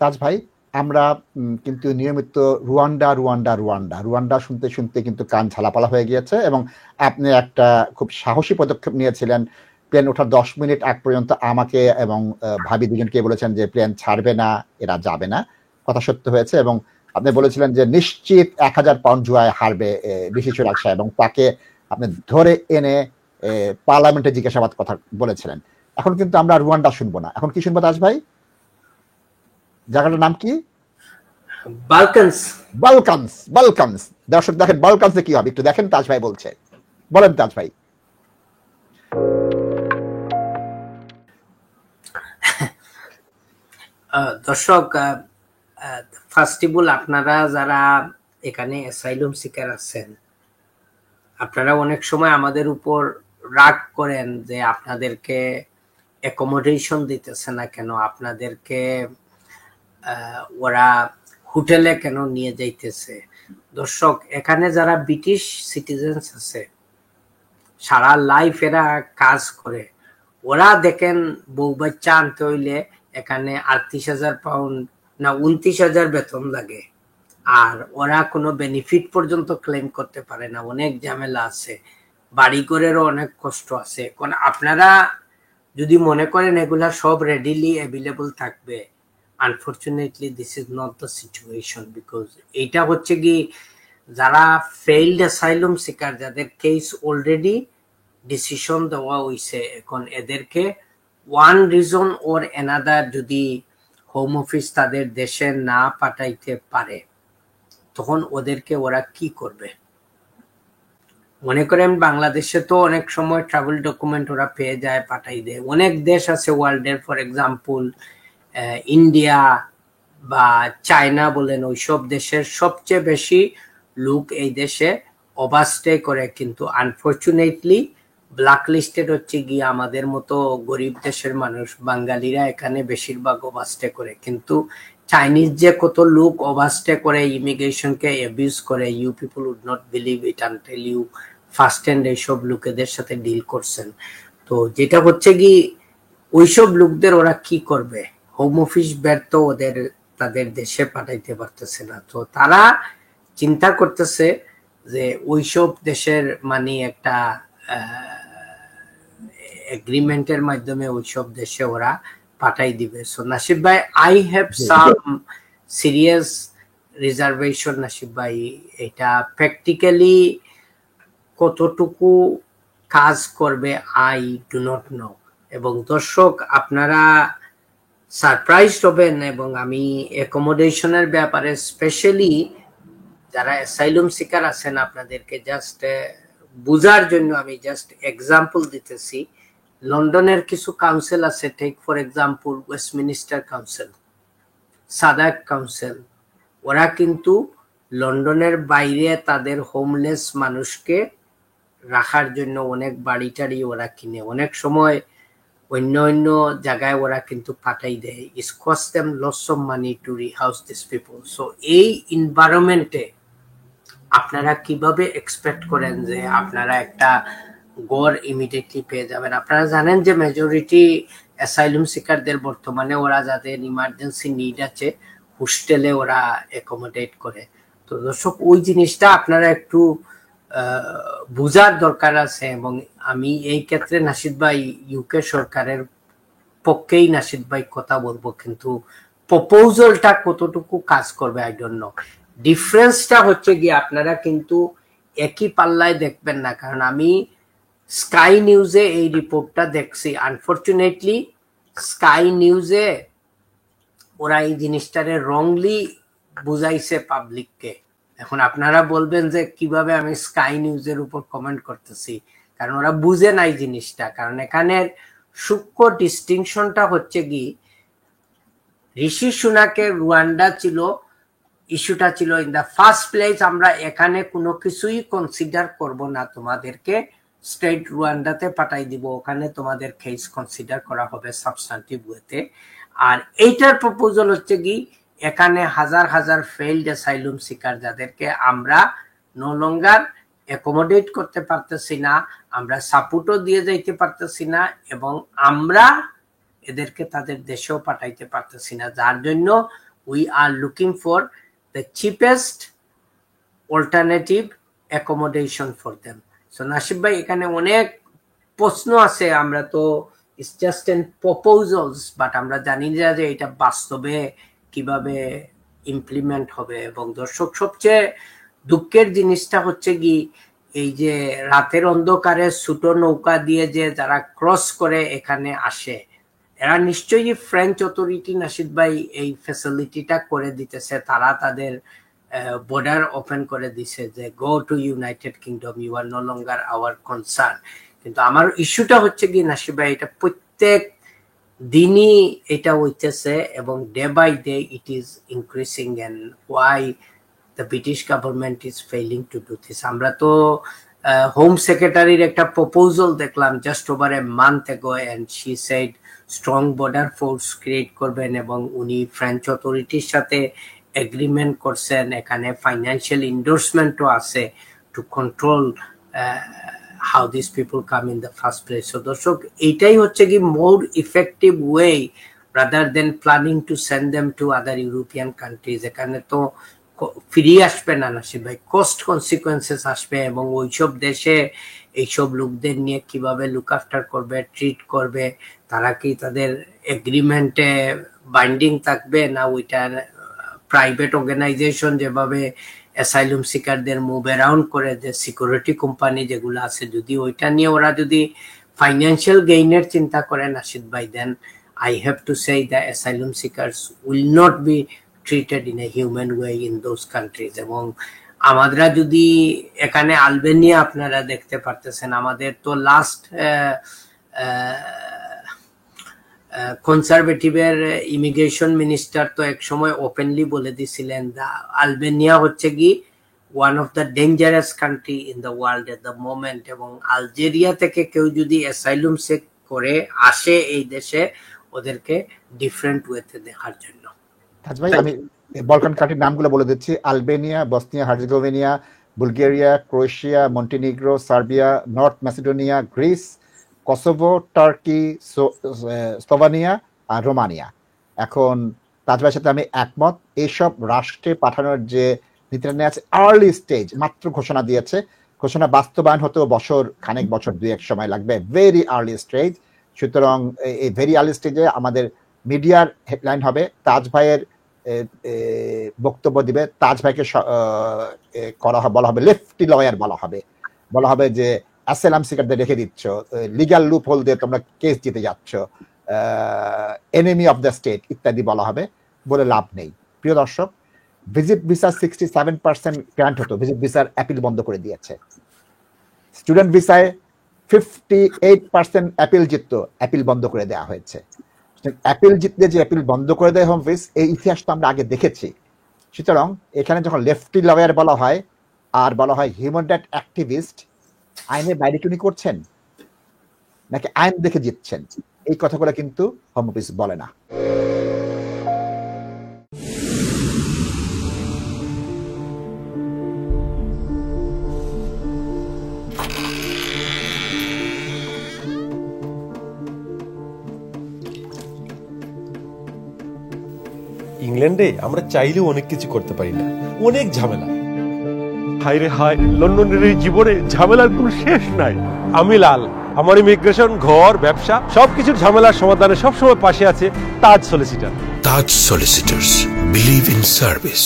তাজ ভাই, আমরা কিন্তু নিয়মিত রুয়ান্ডা রুয়ান্ডা রুয়ান্ডা রুয়ান্ডা শুনতে শুনতে কিন্তু কান ঝালাপালা হয়ে গিয়েছে, এবং আপনি একটা খুব সাহসী পদক্ষেপ নিয়েছিলেন। প্লেন ওঠার 10 মিনিট আগ পর্যন্ত আমাকে এবং ভাবি দুজনকে বলেছেন যে প্লেন ছাড়বে না, এরা যাবে না। কথা সত্য হয়েছে, এবং আপনি বলেছিলেন যে নিশ্চিত 1000 পাউন্ড জুয়ায় হারবে ঋষি সুনাক সাহেব, এবং তাকে আপনি ধরে এনে পার্লামেন্টে জিজ্ঞাসাবাদ কথা বলেছিলেন। এখন কিন্তু আমরা রুয়ান্ডা শুনবো না, এখন কি শুনবো তাজ ভাই? জায়গাটার নাম কি? বালকানস। বালকানস, বালকানস। দর্শক দেখেন বালকানসে কি হবে, একটু দেখেন তাজ ভাই বলছে। বলেন তাজ ভাই। দর্শক, ফার্স্ট অফ অল আপনারা যারা এখানে অ্যাসাইলুম সিকার আছেন, আপনারা অনেক সময় আমাদের উপর রাগ করেন যে আপনাদেরকে অ্যাকোমোডেশন দিতেছে না কেন, আপনাদেরকে ওরা হোটেলে কেন নিয়ে যাইতেছে। দর্শক, এখানে যারা ব্রিটিশ সিটিজেন্স আছে, সারা লাইফ এরা কাজ করে, ওরা দেখেন বউ বাচ্চা আনতে হইলে এখানে 38,000 পাউন্ড না 29,000 বেতন লাগে, আর ওরা কোনো বেনিফিট পর্যন্ত ক্লেম করতে পারে না, অনেক ঝামেলা আছে, বাড়ি ঘরেরও অনেক কষ্ট আছে। এখন আপনারা যদি মনে করেন এগুলা সব রেডিলি অ্যাভেলেবল থাকবে, unfortunately this is not the situation. Because এইটা হচ্ছে কি, যারা ফেইল্ড অ্যাসাইলুম সিকার, যাদের কেস অলরেডি ডিসিশন দেওয়া হয়েছে, এখন এদেরকে ওয়ান রিজন ওর এনাদার যদি হোম অফিস তাদের দেশে না পাঠাইতে পারে, তখন ওদেরকে ওরা কি করবে? মনে করেন বাংলাদেশে তো অনেক সময় ট্রাভেল ডকুমেন্ট ওরা পেয়ে যায়, পাঠাই দেয়। অনেক দেশ আছে ওয়ার্ল্ডের, ফর এক্সাম্পল ইন্ডিয়া বা চায়না বলেন, ওইসব দেশের সবচেয়ে বেশি লোক এই দেশে ওভারস্টে করে, কিন্তু আনফরচুনেটলি ব্ল্যাক লিস্টেড হচ্ছে গিয়ে আমাদের মতো গরিব দেশের মানুষ, বাঙালিরা এখানে বেশিরভাগ ওভারস্টে করে। কিন্তু চাইনিজ যে কত লোক ওভারস্টে করে, ইমিগ্রেশনকে অ্যাবিউজ করে, you people would not believe it until you first hand এইসব লোকেদের সাথে ডিল করছেন। তো যেটা হচ্ছে কি, ওইসব লোকদের ওরা কি করবে? হোম অফিস ব্যর্থ, ওদের তাদের দেশে পাঠাইতে পারতেছে না, তো তারা চিন্তা করতেছে যে ওইসব দেশের মানে একটা এগ্রিমেন্টের মাধ্যমে ওইসব দেশে ওরা পাঠাই দিবে। সো নাসিব ভাই, I have some serious reservation. Nasib ভাই, এটা প্র্যাকটিক্যালি কতটুকু কাজ করবে আই ডু নট নো। এবং দর্শক, আপনারা সারপ্রাইজ হবেন, এবং আমি অ্যাকোমোডেশনের ব্যাপারে স্পেশালি যারা অ্যাসাইলুম সিকার আছেন আপনাদেরকে জাস্ট বুঝার জন্য আমি জাস্ট এক্সাম্পল দিতেছি। লন্ডনের কিছু কাউন্সিল আছে, take for example Westminster council, Southwark council, ওরা কিন্তু লন্ডনের বাইরে তাদের হোমলেস মানুষকে রাখার জন্য অনেক বাড়ি টাড়ি ওরা কিনে, অনেক সময় অন্য অন্য জায়গায় ওরা কিন্তু পাঠাই দেয়। It's cost them lots of money to rehouse this people. So এই এনভায়রনমেন্টে আপনারা কিভাবে এক্সপেক্ট করেন যে আপনারা একটা গড় ইমিডিয়েটলি পেয়ে যাবেন? আপনারা জানেন যে মেজরিটি অ্যাসাইলুম সিকারদের বর্তমানে ওরা যাদের ইমার্জেন্সি নিড আছে হোস্টেলে ওরা অ্যাকোমোডেট করে। তো দর্শক, ওই জিনিসটা আপনারা একটু বুঝার দরকার আছে। এবং আমি এই ক্ষেত্রে নাসিদ ভাই ইউকে সরকারের পক্ষেই নাসিদ ভাই কথা বলবো, কিন্তু প্রপোজালটা কতটুকু কাজ করবে আই ডোন্ট নো। ডিফারেন্সটা হচ্ছে গিয়ে আপনারা কিন্তু একই পাল্লায় দেখবেন না, কারণ আমি স্কাই নিউজে এই রিপোর্টটা দেখছি। আনফরচুনেটলি স্কাই নিউজে ওরা এই জিনিসটারে রংলি বুঝাইছে পাবলিককে। এখন আপনারা বলবেন যে কিভাবে আমি স্কাই নিউজের উপর কমেন্ট করতেছি, কারণ ওরা বুঝে নাই জিনিসটা। কারণ এখানের সূক্ষ্ম ডিস্টিংশনটা হচ্ছে কি, ঋষি সুনাকের রুয়ান্ডা ছিল, ইস্যুটা ছিল ইন দা ফার্স্ট প্লেস আমরা এখানে কোনো কিছুই কনসিডার করব না, তোমাদেরকে স্ট্রেট রুয়ান্ডাতে পাঠাই দিব, ওখানে তোমাদের কেস কনসিডার করা হবে সাবস্টান্টিভ ওয়েতে। আর এইটার প্রপোজাল হচ্ছে কি, এখানে হাজার হাজার ফেইল্ড অ্যাসাইলুম সিকার যাদেরকে আমরা নো লঙ্গার অ্যাকোমোডেট করতে পারতেছি না, আমরা সাপোর্টও দিয়ে যাইতে পারতেছি না, এবং আমরা এদেরকে তাদের দেশেও পাঠাইতে পারতেছি না, যার জন্য we are looking for the cheapest alternative accommodation for them. So নাসিব ভাই এখানে অনেক প্রশ্ন আছে, আমরা তো it's just in proposals, but আমরা জানি না যে এটা বাস্তবে কিভাবে ইমপ্লিমেন্ট হবে। এবং দর্শক সবচেয়ে দুঃখের জিনিসটা হচ্ছে কি, এই যে রাতের অন্ধকারে ছোট নৌকা দিয়ে যে যারা ক্রস করে এখানে আসে, এরা নিশ্চয়ই ফ্রেঞ্চ অথরিটি নাসিদ ভাই এই ফ্যাসিলিটিটা করে দিতেছে, তারা তাদের বর্ডার ওপেন করে দিছে যে go to United Kingdom, you are no longer our concern. কিন্তু আমার ইস্যুটা হচ্ছে কি নাসিব ভাই, এটা প্রত্যেক দিনই এটা হইতেছে এবং day by day it is increasing, and why the British government is failing to do this. আমরা তো হোম সেক্রেটারির একটা প্রপোজাল দেখলাম just over a month ago, and she said strong border force create করবেন, এবং উনি ফ্রেঞ্চ অথরিটির সাথে এগ্রিমেন্ট করছেন, এখানে ফাইন্যান্সিয়াল ইন্ডোর্সমেন্টও আছে to control how these people come in the first place. So দর্শক এইটাই হচ্ছে কি more effective way rather than planning to send them to other European countries. এখানে তো ফিরিয়ে আসবে না নাসিব ভাই, কস্ট কনসিকুয়েন্সেস আসবে, এবং ওইসব দেশে এইসব লোকদের নিয়ে কিভাবে লুক আফটার করবে, ট্রিট করবে, তারা কি তাদের এগ্রিমেন্টে বাইন্ডিং থাকবে না ওইটার প্রাইভেট অর্গানাইজেশন যেভাবে অ্যাসাইলুম সিকারদের মুভ অ্যারাউন্ড করে, যে সিকিউরিটি কোম্পানি যেগুলো আছে, যদি ওইটা নিয়ে ওরা যদি ফাইন্যান্সিয়াল গেইনের চিন্তা করে নাসিদ ভাই, then I have to say the asylum seekers will not be treated in a human way in those countries. এবং আমরা যদি এখানে আলবেনিয়া আপনারা দেখতে পারতেছেন, আমাদের তো লাস্ট কনজারভেটিভের ইমিগ্রেশন মিনিস্টার তো এক সময় ওপেনলি বলে দিছিলেন আলবেনিয়া হচ্ছে কি one of the dangerous country in the world at the moment, এবং আলজেরিয়া থেকে কেউ যদি অ্যাসাইলুম সেক করে আসে এই দেশে, ওদেরকে ডিফারেন্ট ওয়েতে দেখার জন্য। তাজ ভাই আমি বলকান কান্ট্রির নামগুলো বলে দিচ্ছি: Albania, Bosnia Herzegovina, Bulgaria, Croatia, Montenegro, Serbia, North Macedonia, Greece, Kosovo, Turkey, Slovenia আর রোমানিয়া। এখন তাজ ভাইয়ের সাথে আমি একমত, এইসব রাষ্ট্রে পাঠানোর যে নীতিটা নিয়ে আছে আর্লি স্টেজ, মাত্র ঘোষণা দিয়েছে, ঘোষণা বাস্তবায়ন হতেও বছর 2-1 সময় লাগবে, ভেরি আর্লি স্টেজ। সুতরাং এই ভেরি আর্লি স্টেজে আমাদের মিডিয়ার হেডলাইন হবে, তাজ ভাইয়ের বক্তব্য দিবে, তাজ ভাইকে বলা হবে লেফটি লয়ার, বলা হবে যে অ্যাসাইলাম সিকারদের রেখে দিচ্ছ, লিগ্যাল লুপ হোল দিয়ে তোমরা কেস জিতে যাচ্ছ, এনিমি অফ দ্য স্টেট ইত্যাদি বলা হবে, বলে লাভ নেই। প্রিয় দর্শক, ভিজিট ভিসা 67% গ্রান্ট হতো, ভিজিট ভিসার অ্যাপিল বন্ধ করে দিয়েছে। স্টুডেন্ট ভিসায় 58% অ্যাপিল জিততো, অ্যাপিল বন্ধ করে দেওয়া হয়েছে। অ্যাপিল জিতলে যে অ্যাপিল বন্ধ করে দেয় হোম অফিস, এই ইতিহাস তো আমরা আগে দেখেছি। সুতরাং এখানে যখন লেফটি লয়ার বলা হয় আর বলা হয় হিউম্যান রাইট অ্যাক্টিভিস্ট, আইনের বাইরে কি উনি করছেন নাকি আইন দেখে জিতছেন, এই কথাগুলো কিন্তু হোম অফিস বলে না। ইংল্যান্ডে আমরা চাইলেও অনেক কিছু করতে পারি না, অনেক ঝামেলা। হায় রে হায়, লন্ডনের এই জীবনে ঝামেলার কোনো শেষ নাই। আমি লাল, আমার ইমিগ্রেশন, ঘর, ব্যবসা সবকিছুর ঝামেলার সমাধানে সবসময় পাশে আছে Taj solicitor. Taj solicitors, believe in service.